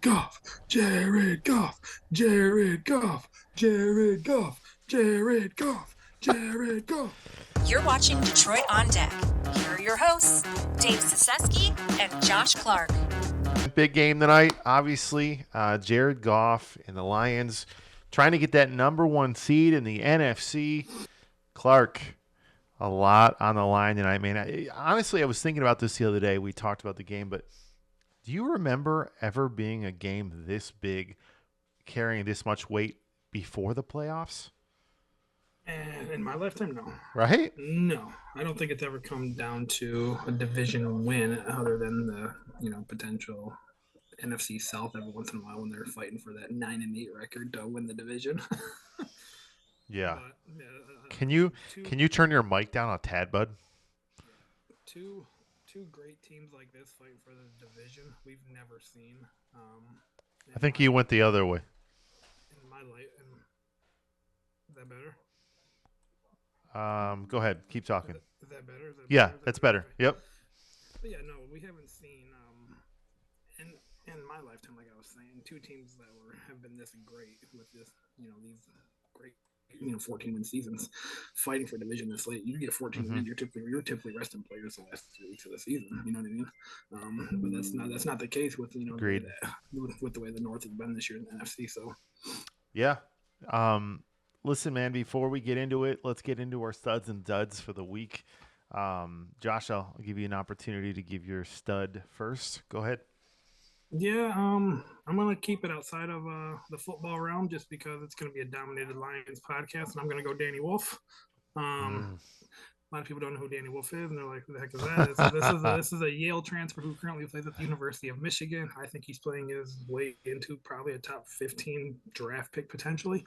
Jared Goff, Jared Goff, Jared Goff, Jared Goff, Jared Goff, Jared Goff. You're watching Detroit on Deck. Here are your hosts, Dave Cesefske and Josh Clark. Big game tonight, obviously. Jared Goff and the Lions trying to get that number one seed in the NFC. Clark, a lot on the line tonight, man. Honestly, I was thinking about this the other day. We talked about the game, but do you remember ever being a game this big, carrying this much weight before the playoffs? And in my lifetime, no. Right? No, I don't think it's ever come down to a division win other than the, potential NFC South every once in a while when they're fighting for that 9-8 record to win the division. Yeah. But, Can you turn your mic down a tad, bud? Two great teams like this fighting for the division we've never seen. I think you went the other way. In my life, is that better? Go ahead. Keep talking. Is that better? Yeah, that's better. Okay. Yep. But yeah, no, we haven't seen in my lifetime, like I was saying, two teams that have been this great with this, these great 14-win seasons, fighting for division this late. You get 14 wins, you're typically resting players the last 3 weeks of the season. You know what I mean? But that's not the case with Agreed. with the way the North has been this year in the NFC. So yeah. Listen, man. Before we get into it, let's get into our studs and duds for the week. Josh, I'll give you an opportunity to give your stud first. Go ahead. yeah, I'm gonna keep it outside of the football realm just because it's gonna be a dominated Lions podcast, and I'm gonna go Danny Wolf. A lot of people don't know who Danny Wolf is, and they're like, "Who the heck is that?" This is a Yale transfer who currently plays at the University of Michigan. I think he's playing his way into probably a top 15 draft pick potentially,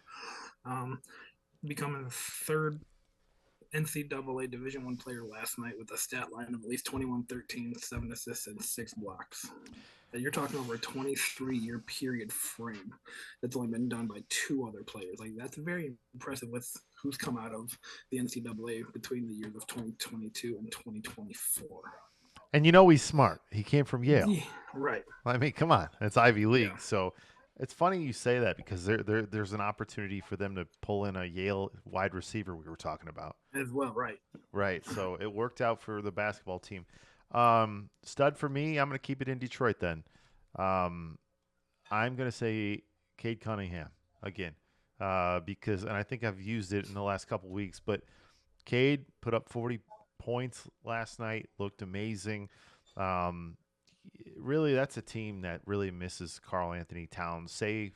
becoming the third NCAA Division I player last night with a stat line of at least 21-13, 7 assists, and 6 blocks. You're talking over a 23-year period frame that's only been done by 2 other players. Like, that's very impressive with who's come out of the NCAA between the years of 2022 and 2024. And he's smart. He came from Yale. Yeah, right. I mean, come on. It's Ivy League. Yeah. So it's funny you say that because there's an opportunity for them to pull in a Yale wide receiver we were talking about. As well, right. Right. So it worked out for the basketball team. Stud for me, I'm going to keep it in Detroit then. I'm going to say Cade Cunningham again because, and I think I've used it in the last couple weeks, but Cade put up 40 points last night, looked amazing. Really, that's a team that really misses Karl Anthony Towns. Say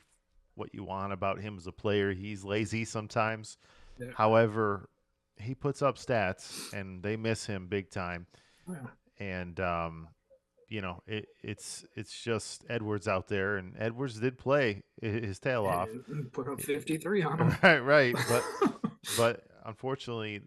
what you want about him as a player. He's lazy sometimes. Yeah. However, he puts up stats, and they miss him big time. Yeah. And it's just Edwards out there, and Edwards did play his tail off. Put up 53 on him. Right. But unfortunately,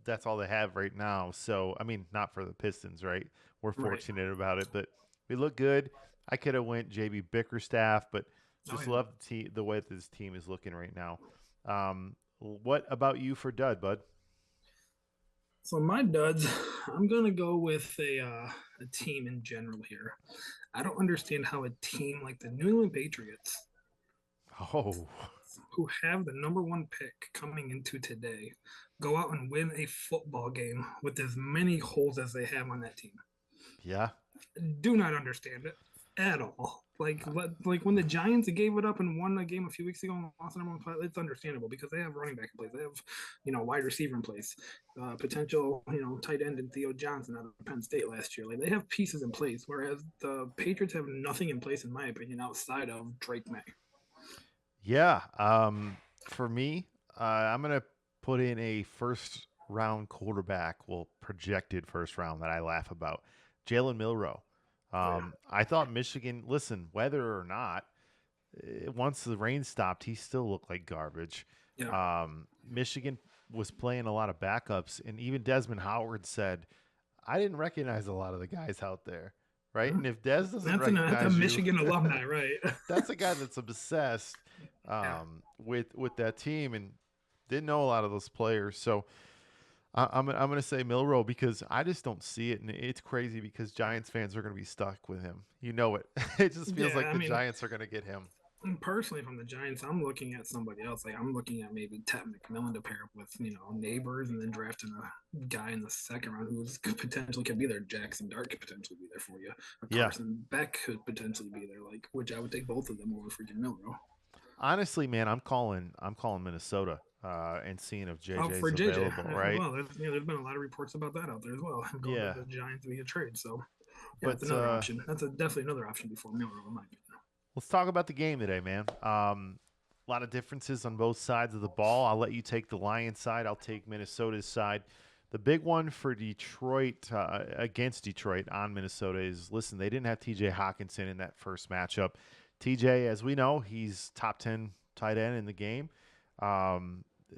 that's all they have right now. So I mean, not for the Pistons, right? We're fortunate about it, but we look good. I could have went JB Bickerstaff, but just love the way this team is looking right now. What about you for dud, bud? So my duds, I'm gonna go with a team in general here. I don't understand how a team like the New England Patriots, who have the number 1 pick coming into today, go out and win a football game with as many holes as they have on that team. Yeah, do not understand it at all. Like when the Giants gave it up and won a game a few weeks ago and lost the number 1 play, it's understandable because they have running back in place. They have, wide receiver in place, potential, tight end and Theo Johnson out of Penn State last year. Like, they have pieces in place, whereas the Patriots have nothing in place, in my opinion, outside of Drake May. Yeah. For me, I'm gonna put in a first round quarterback, projected first round that I laugh about, Jalen Milroe. I thought Michigan, listen, whether or not, once the rain stopped, he still looked like garbage. Yeah. Michigan was playing a lot of backups, and even Desmond Howard said, I didn't recognize a lot of the guys out there, right? And if Des doesn't recognize that's a Michigan alumni, right? That's a guy that's obsessed with that team and didn't know a lot of those players. So I'm gonna say Milrow because I just don't see it, and it's crazy because Giants fans are gonna be stuck with him. You know it. It just feels Yeah, like I the mean, Giants are gonna get him. personally from the Giants, I'm looking at somebody else. Like I'm looking at maybe Ted McMillan to pair up with neighbors, and then drafting a guy in the second round who's potentially could be there. Jackson Dart could potentially be there for you. A Yeah. Carson Beck could potentially be there. Like which I would take both of them over freaking Milrow. Honestly, man, I'm calling Minnesota and seeing if Oh, JJ's for JJ available, as right? well. There's been a lot of reports about that out there as well. Him going to Yeah. the Giants via trade. So yeah, it's But another option. That's definitely another option before Milrow, in my opinion. let's talk about the game today, man. A lot of differences on both sides of the ball. I'll let you take the Lions side. I'll take Minnesota's side. The big one for Detroit against Detroit on Minnesota is listen, they didn't have TJ Hawkinson in that first matchup. TJ, as we know, he's top 10 tight end in the game.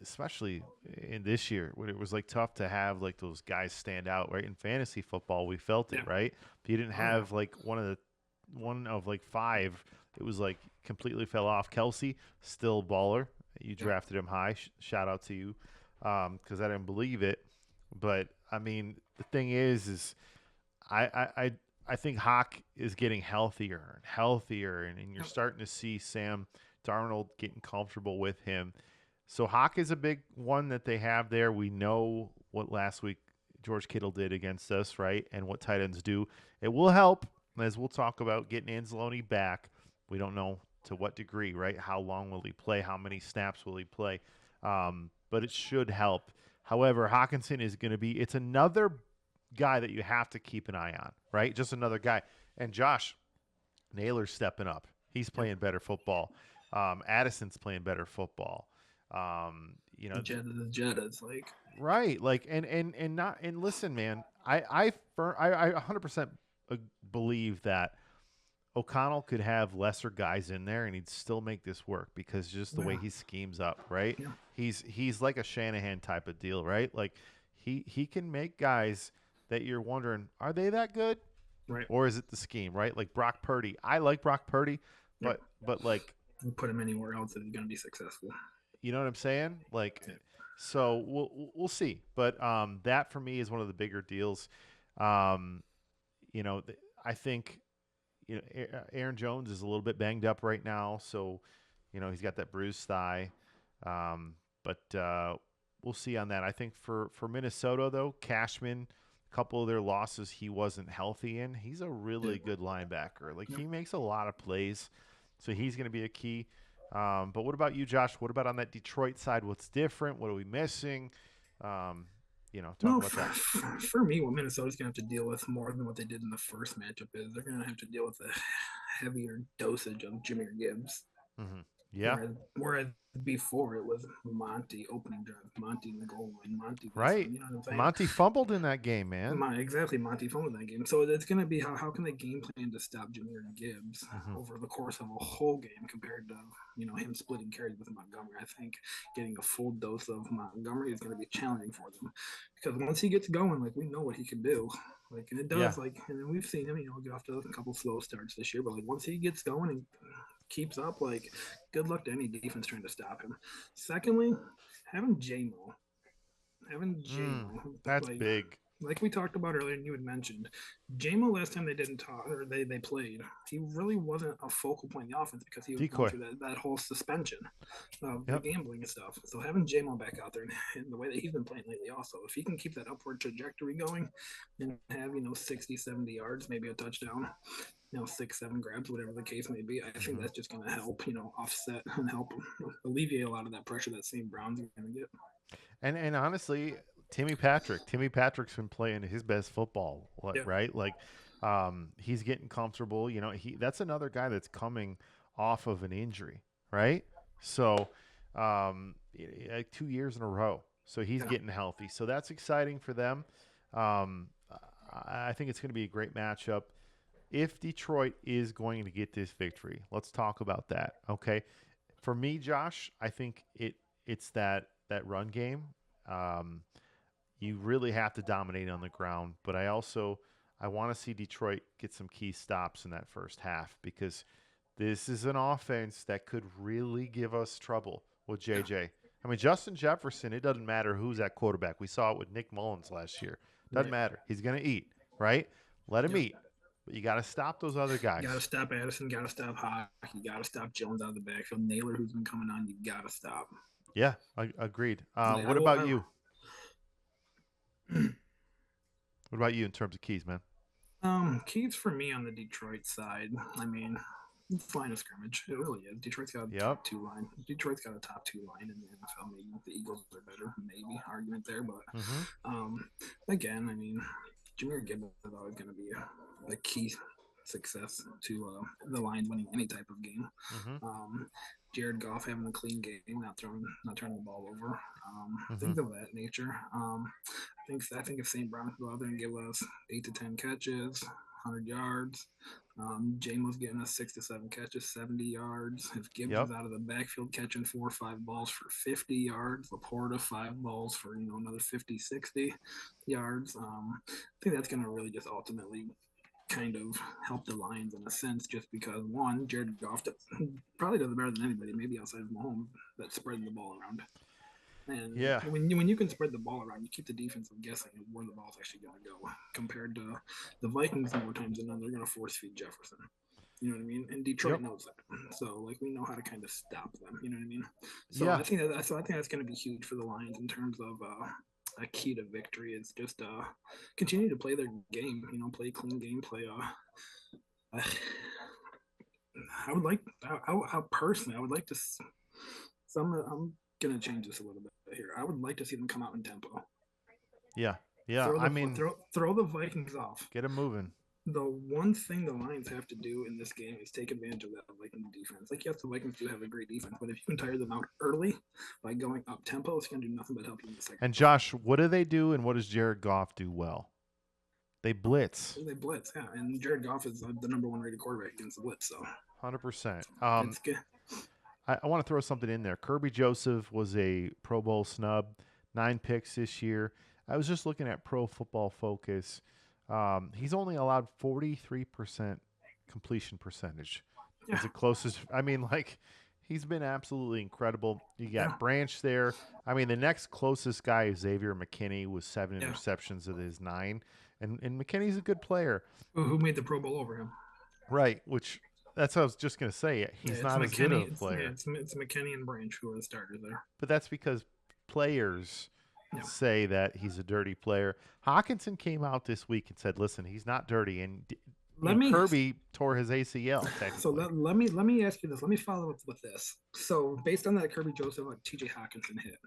Especially in this year when it was like tough to have like those guys stand out, right? In fantasy football, we felt it, Yeah. right? If you didn't Oh yeah. have like one of like five, it was like completely fell off. Kelsey, still baller. You Yep. drafted him high. Shout out to you, because I didn't believe it. But I mean, the thing is I think Hawk is getting healthier and healthier, and you're Yep. starting to see Sam Darnold getting comfortable with him. So Hawk is a big one that they have there. We know what last week George Kittle did against us, right? And what tight ends do. It will help, as we'll talk about, getting Anzalone back. We don't know to what degree, right? How long will he play? How many snaps will he play? But it should help. However, Hawkinson is going to be, it's another guy that you have to keep an eye on, right? Just another guy. And Josh Naylor's stepping up. He's Yep. playing better football. Addison's playing better football. The Jetta. It's like Right? Like, and not and listen, man. I 100% believe that O'Connell could have lesser guys in there and he'd still make this work because just the way yeah, he schemes up, right? yeah, He's like a Shanahan type of deal, right? Like he can make guys that you're wondering, are they that good? right. Or is it the scheme, right? Like Brock Purdy. I like Brock Purdy, Yep. but like, You put him anywhere else, and he's going to be successful. you know what I'm saying? Like, Yeah. so we'll see. But that for me is one of the bigger deals. Um, I think Aaron Jones is a little bit banged up right now, so he's got that bruised thigh. But we'll see on that. I think for Minnesota though, Cashman, a couple of their losses he wasn't healthy in. He's a Yeah. really good linebacker. Like Yep. he makes a lot of plays, so he's going to be a key. But what about you, Josh? What about on that Detroit side? What's different? What are we missing? Talk Well, about that. for me, what Minnesota's going to have to deal with more than what they did in the first matchup is they're going to have to deal with a heavier dosage of Jameer Gibbs. Hmm. Yeah, Whereas before it was Monty opening drive, Monty in the goal line, Monty this right. one. You know what I'm saying? Monty fumbled in that game, man. Exactly, Monty fumbled that game. So it's going to be how can they game plan to stop Jameer Gibbs Hmm. over the course of a whole game compared to him splitting carries with Montgomery. I think getting a full dose of Montgomery is going to be challenging for them because once he gets going, like we know what he can do. Like and it does, Yeah. and we've seen him, get off to a couple slow starts this year, but like once he gets going and keeps up, like good luck to any defense trying to stop him. Secondly, having JMO having JMO, That's big. like we talked about earlier, and you had mentioned, JMO last time they didn't talk or they played, he really wasn't a focal point in the offense because he was going Decoy. through that whole suspension of the Yep. gambling and stuff. So having JMO back out there and the way that he's been playing lately, also, if he can keep that upward trajectory going and have 60, 70 yards, maybe a touchdown, 6, 7 grabs, whatever the case may be, I think Hmm. that's just going to help, offset and help alleviate a lot of that pressure that St. Brown's going to get. And honestly, Timmy Patrick's been playing his best football, Yeah. right? Like, he's getting comfortable. That's another guy that's coming off of an injury, right? So, like 2 years in a row. So he's Yeah. getting healthy. So that's exciting for them. Um, I think it's going to be a great matchup. If Detroit is going to get this victory, let's talk about that. Okay, for me, Josh, I think it's that run game. Um, you really have to dominate on the ground, but I want to see Detroit get some key stops in that first half because this is an offense that could really give us trouble with Yeah. JJ. I mean, Justin Jefferson, it doesn't matter who's at quarterback. We saw it with Nick Mullins last year. Doesn't Right. matter. He's going to eat, right? Let him Yep. eat. But you got to stop those other Got to guys. stop Addison. Got to stop Hawk. You got to stop Jones out of the backfield. Naylor, who's been coming on, you got to stop. Yeah, agreed. Like I What will. about you? What about you in terms of keys, man? Keys for me on the Detroit side. I mean, it's line of scrimmage. It really is. Detroit's got a Yep. top two line. Detroit's got a top two line in the NFL. Maybe the Eagles are better. Maybe argument there, but Mm-hmm. again, I mean, Jameer Gibbs is always going to be a key success to the Lions winning any type of game. Mm-hmm. Um, Jared Goff having a clean game, not turning the ball over, Mm-hmm. things of that nature. I think if St. Brown could go out there and give us 8 to 10 catches, 100 yards. Jameis getting us 6 to 7 catches, 70 yards. If Gibbs is Yep. out of the backfield catching 4 or 5 balls for 50 yards, Laporta 5 balls for another 50, 60 yards. I think that's going to really just ultimately kind of help the Lions in a sense, just because one, Jared Goff probably does it better than anybody, maybe outside of Mahomes, that's spreading the ball around. And Yeah. when you can spread the ball around, you keep the defense guessing where the ball's actually going to go. Compared to the Vikings, more times than not, they're going to force feed Jefferson. You know what I mean? And Detroit Yep. knows that, so like we know how to kind of stop them. You know what I mean? So Yeah. I think that's going to be huge for the Lions in terms of a key to victory. Is just continue to play their game. Play a clean game. Play I would like. Personally, I would like to. I'm gonna change this a little bit here. I would like to see them come out in tempo. Yeah. Yeah. Throw I the mean, throw the Vikings off. get him moving. The one thing the Lions have to do in this game is take advantage of that Vikings defense. Like, yes, the Vikings do have a great defense, but if you can tire them out early by going up tempo, it's going to do nothing but help you in the second And half. Josh, what do they do, and what does Jared Goff do well? They blitz. They blitz, yeah, and Jared Goff is the number one rated quarterback against the blitz, so 100%. it's good. I want to throw something in there. Kirby Joseph was a Pro Bowl snub, 9 picks this year. I was just looking at Pro Football Focus. He's only allowed 43% completion percentage. Yeah. Is the closest. I mean, like, he's been absolutely incredible. You got Yeah. Branch there. I mean, the next closest guy is Xavier McKinney with 7 Yeah. interceptions of his 9. And McKinney's a good player. Who made the Pro Bowl over him? Right, which that's what I was just going to say. He's It's not as good McKinney. of a player. It's McKinney and Branch who are the starters there. But that's because players Yeah. say that he's a dirty player. Hawkinson came out this week and said, "Listen, he's not dirty." And Kirby tore his ACL. So Technically. let me ask you this. Let me follow up with this. So based on that Kirby Joseph TJ Hawkinson hit,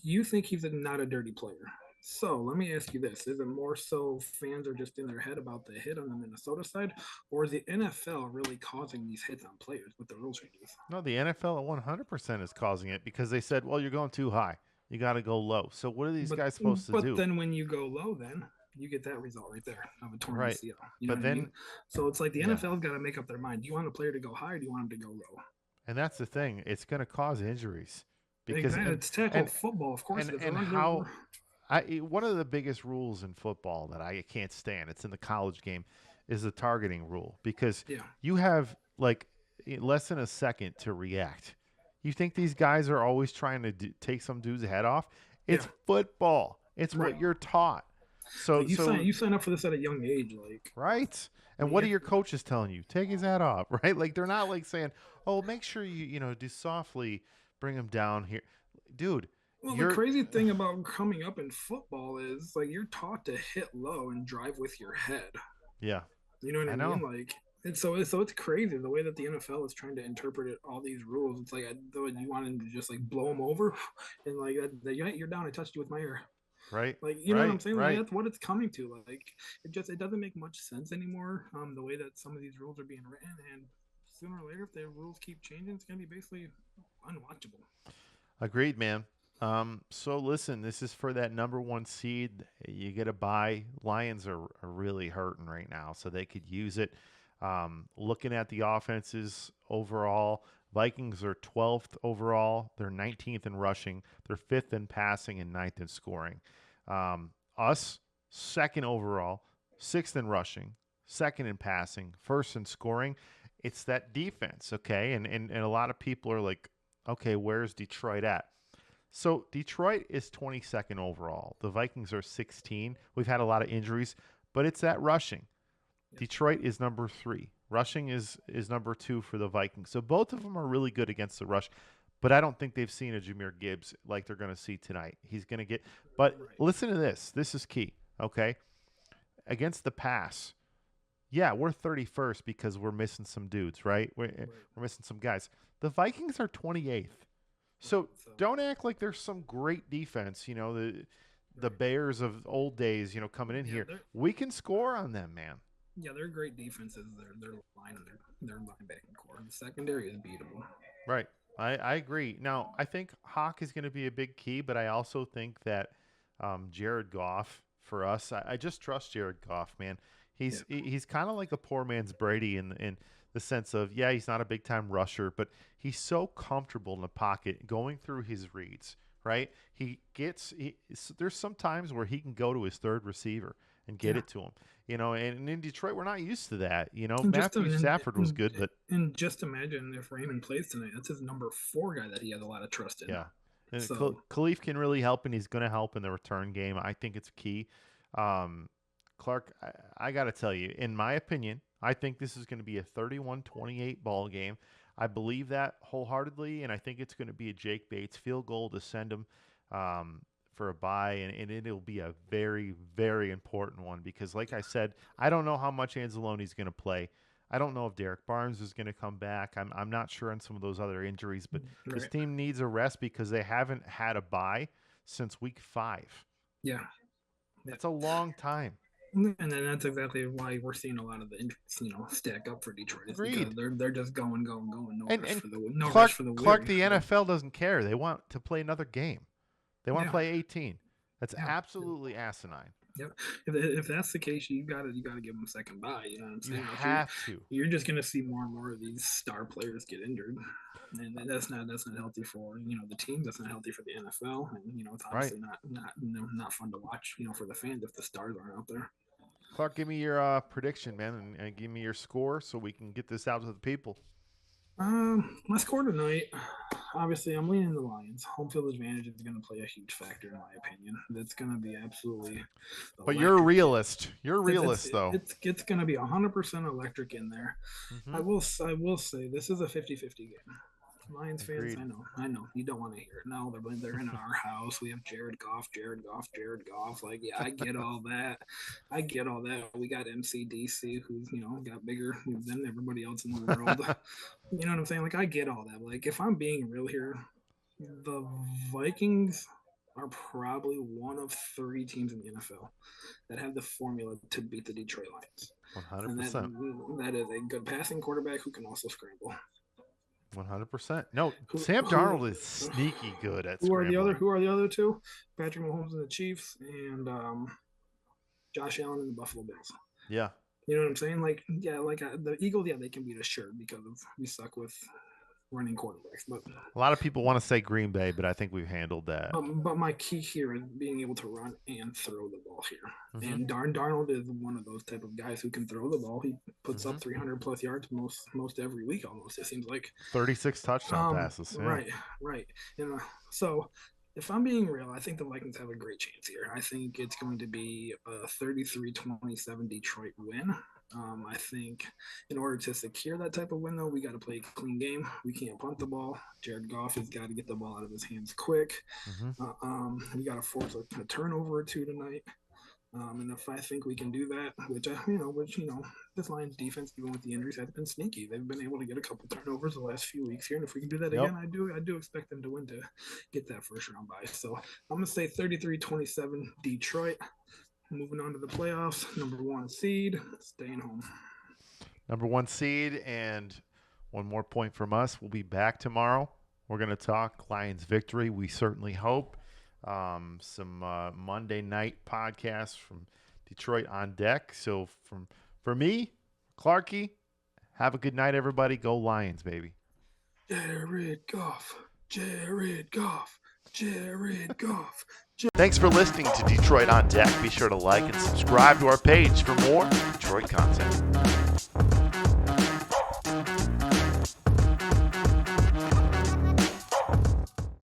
you think he's not a dirty player? So let me ask you this: is it more so fans are just in their head about the hit on the Minnesota side, or is the NFL really causing these hits on players with the rule changes? No, the NFL at 100% is causing it because they said, "Well, you're going too high. You got to go low." So what are these guys supposed to do? But then when you go low, then you get that result right there of a torn Right. ACL. You know But what I then- mean? So it's like the Yeah. NFL's got to make up their mind. Do you want a player to go high or do you want him to go low? And that's the thing. It's going to cause injuries because Exactly. It's tackle football, of course. one of the biggest rules in football that I can't stand, it's in the college game, is the targeting rule because Yeah. you have like less than a second to react. You think these guys are always trying to take some dude's head off? It's Yeah. football. It's Right. what you're taught. So you sign up for this at a young age, like right. And what are your coaches telling you? Take his head off, right? Like they're not like saying, "Oh, make sure you do softly, bring him down here." Dude, well, the crazy thing about coming up in football is like you're taught to hit low and drive with your head. yeah. You know what I know. mean? Like, and so it's crazy the way that the NFL is trying to interpret all these rules. It's like you want him to just like blow them over, and like you're down. I touched you with my ear. Right. Like, you know what I'm saying? Right. Like, that's what it's coming to. Like, it doesn't make much sense anymore. The way that some of these rules are being written, and sooner or later, if the rules keep changing, it's gonna be basically unwatchable. Agreed, man. So listen, this is for that number 1 seed. You get a bye. Lions are really hurting right now, so they could use it. Looking at the offenses overall, Vikings are 12th overall. They're 19th in rushing. They're 5th in passing and 9th in scoring. Us, 2nd overall, 6th in rushing, 2nd in passing, 1st in scoring. It's that defense, okay? And a lot of people are like, okay, where's Detroit at? So Detroit is 22nd overall. The Vikings are 16. We've had a lot of injuries, but it's that rushing. Detroit is number 3. Rushing is number 2 for the Vikings. So both of them are really good against the rush, but I don't think they've seen a Jahmyr Gibbs like they're going to see tonight. He's going to get – but listen to this. This is key, okay? Against the pass, yeah, we're 31st because we're missing some dudes, right? We're missing some guys. The Vikings are 28th. So don't act like there's some great defense, the Bears of old days, coming in here. We can score on them, man. Yeah, they're great defenses. Their line and their linebacking core. The secondary is beatable. Right. I agree. Now, I think Hawk is going to be a big key, but I also think that Jared Goff for us, I just trust Jared Goff, man. He's kind of like a poor man's Brady in the sense of, yeah, he's not a big-time rusher, but he's so comfortable in the pocket going through his reads, right? There's some times where he can go to his third receiver and get it to him. And in Detroit, we're not used to that. Matthew Stafford was good, but and just imagine if Raymond plays tonight, that's his number 4 guy that he has a lot of trust in. Yeah, and Khalif can really help, and he's going to help in the return game. I think it's key. Clark, I got to tell you, in my opinion, I think this is going to be a 31-28 ball game. I believe that wholeheartedly, and I think it's going to be a Jake Bates field goal to send him for a bye, and it'll be a very, very important one because, like I said, I don't know how much Anzalone's going to play. I don't know if Derek Barnes is going to come back. I'm not sure on some of those other injuries, but this team needs a rest because they haven't had a bye since week 5. Yeah. That's a long time. And then that's exactly why we're seeing a lot of the injuries, stack up for Detroit. Because they're just going. No rush for the win. Clark, the NFL doesn't care. They want to play another game. They want to play 18. That's absolutely asinine. Yep. If that's the case, you gotta give them a second bye. You know what I'm saying? You have to. You're just gonna see more and more of these star players get injured, and that's not healthy for the team. That's not healthy for the NFL, and it's obviously not fun to watch. For the fans if the stars aren't out there. Clark, give me your prediction, man, and give me your score so we can get this out to the people. My score tonight, obviously, I'm leaning the Lions. Home field advantage is going to play a huge factor, in my opinion. That's going to be absolutely. But you're a realist. You're a realist, though. It's going to be 100% electric in there. Mm-hmm. I will say this is a 50-50 game. Lions fans, I know. You don't want to hear it. No, they're in our house. We have Jared Goff. Like, yeah, I get all that. We got MCDC, who's, got bigger than everybody else in the world. You know what I'm saying? Like, I get all that. Like, if I'm being real here, the Vikings are probably one of 3 teams in the NFL that have the formula to beat the Detroit Lions. 100%. And that is a good passing quarterback who can also scramble. 100%. No, Sam Darnold is sneaky good at scrambling. Who are the other 2? Patrick Mahomes and the Chiefs, and Josh Allen and the Buffalo Bills. Yeah. You know what I'm saying? Like, yeah, the Eagles, they can beat us, sure, because we suck with running quarterbacks. But a lot of people want to say Green Bay, but I think we've handled that. But my key here is being able to run and throw the ball here. Mm-hmm. And Darnold is one of those type of guys who can throw the ball. He puts up 300+ yards most every week, almost. It seems like 36 touchdown passes. Yeah. Right. So if I'm being real, I think the Vikings have a great chance here. I think it's going to be a 33-27 Detroit win. I think in order to secure that type of win, though, we got to play a clean game. We can't punt the ball. Jared Goff has got to get the ball out of his hands quick. Mm-hmm. We got to force a turnover or 2 tonight. And if I think we can do that, which this Lions defense, even with the injuries, has been sneaky. They've been able to get a couple turnovers the last few weeks here, and if we can do that again, I do expect them to win to get that first round bye. So I'm gonna say 33-27 Detroit. Moving on to the playoffs, number 1 seed, staying home. Number 1 seed, and one more point from us. We'll be back tomorrow. We're going to talk Lions victory. We certainly hope. Some Monday night podcasts from Detroit on deck. So for me, Clarky, have a good night, everybody. Go Lions, baby. Jared Goff. Thanks for listening to Detroit on Deck. Be sure to like and subscribe to our page for more Detroit content.